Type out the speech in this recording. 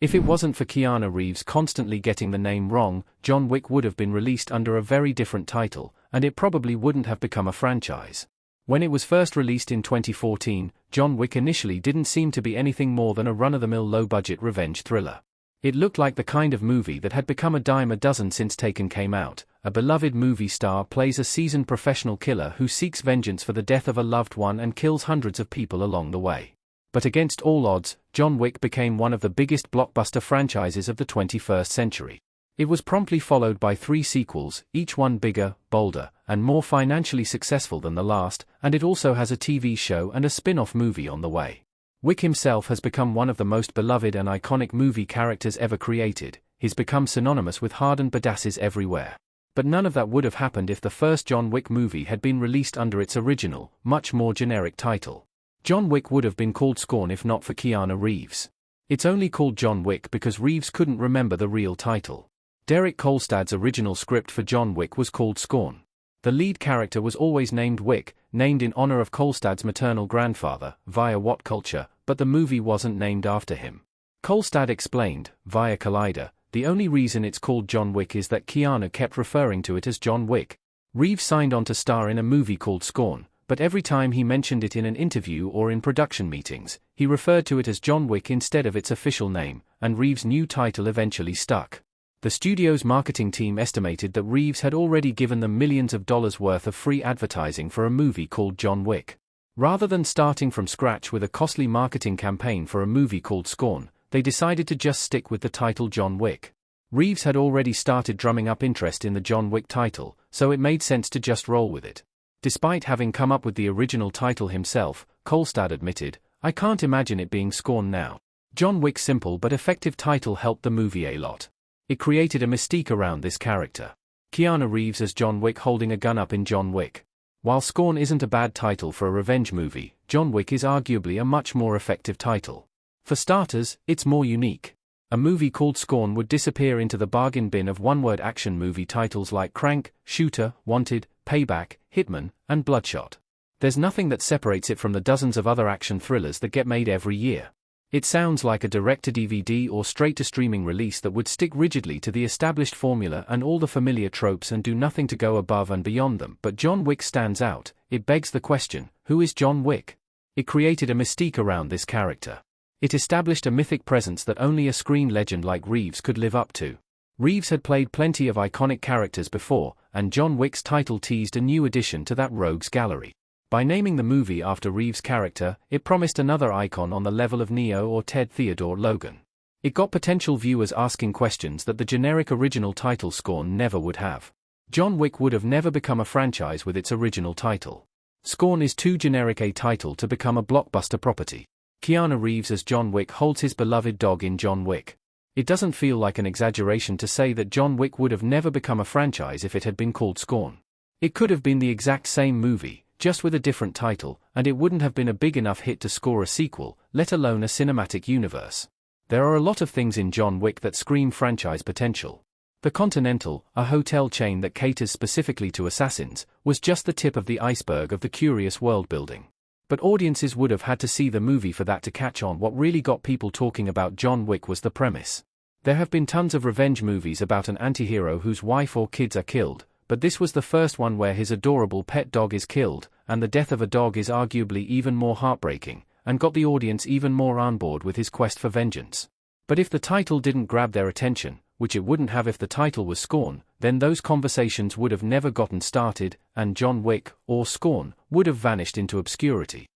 If it wasn't for Keanu Reeves constantly getting the name wrong, John Wick would have been released under a very different title, and it probably wouldn't have become a franchise. When it was first released in 2014, John Wick initially didn't seem to be anything more than a run-of-the-mill low-budget revenge thriller. It looked like the kind of movie that had become a dime a dozen since Taken came out. A beloved movie star plays a seasoned professional killer who seeks vengeance for the death of a loved one and kills hundreds of people along the way. But against all odds, John Wick became one of the biggest blockbuster franchises of the 21st century. It was promptly followed by 3 sequels, each one bigger, bolder, and more financially successful than the last, and it also has a TV show and a spin-off movie on the way. Wick himself has become one of the most beloved and iconic movie characters ever created. He's become synonymous with hardened badasses everywhere. But none of that would have happened if the first John Wick movie had been released under its original, much more generic title. John Wick would have been called Scorn if not for Keanu Reeves. It's only called John Wick because Reeves couldn't remember the real title. Derek Kolstad's original script for John Wick was called Scorn. The lead character was always named Wick, named in honor of Kolstad's maternal grandfather, via What Culture, but the movie wasn't named after him. Kolstad explained, via Collider, the only reason it's called John Wick is that Keanu kept referring to it as John Wick. Reeves signed on to star in a movie called Scorn, but every time he mentioned it in an interview or in production meetings, he referred to it as John Wick instead of its official name, and Reeves' new title eventually stuck. The studio's marketing team estimated that Reeves had already given them millions of dollars worth of free advertising for a movie called John Wick. Rather than starting from scratch with a costly marketing campaign for a movie called Scorn, they decided to just stick with the title John Wick. Reeves had already started drumming up interest in the John Wick title, so it made sense to just roll with it. Despite having come up with the original title himself, Kolstad admitted, "I can't imagine it being Scorn now." John Wick's simple but effective title helped the movie a lot. It created a mystique around this character. Keanu Reeves as John Wick holding a gun up in John Wick. While Scorn isn't a bad title for a revenge movie, John Wick is arguably a much more effective title. For starters, it's more unique. A movie called Scorn would disappear into the bargain bin of one-word action movie titles like Crank, Shooter, Wanted, Payback, Hitman, and Bloodshot. There's nothing that separates it from the dozens of other action thrillers that get made every year. It sounds like a direct-to-DVD or straight-to-streaming release that would stick rigidly to the established formula and all the familiar tropes and do nothing to go above and beyond them. But John Wick stands out. It begs the question, who is John Wick? It created a mystique around this character. It established a mythic presence that only a screen legend like Reeves could live up to. Reeves had played plenty of iconic characters before, and John Wick's title teased a new addition to that rogues gallery. By naming the movie after Reeves' character, it promised another icon on the level of Neo or Ted Theodore Logan. It got potential viewers asking questions that the generic original title Scorn never would have. John Wick would have never become a franchise with its original title. Scorn is too generic a title to become a blockbuster property. Keanu Reeves as John Wick holds his beloved dog in John Wick. It doesn't feel like an exaggeration to say that John Wick would have never become a franchise if it had been called Scorn. It could have been the exact same movie, just with a different title, and it wouldn't have been a big enough hit to score a sequel, let alone a cinematic universe. There are a lot of things in John Wick that scream franchise potential. The Continental, a hotel chain that caters specifically to assassins, was just the tip of the iceberg of the curious world building. But audiences would have had to see the movie for that to catch on. What really got people talking about John Wick was the premise. There have been tons of revenge movies about an anti-hero whose wife or kids are killed, but this was the first one where his adorable pet dog is killed, and the death of a dog is arguably even more heartbreaking, and got the audience even more on board with his quest for vengeance. But if the title didn't grab their attention, which it wouldn't have if the title was Scorn, then those conversations would have never gotten started, and John Wick, or Scorn, would have vanished into obscurity.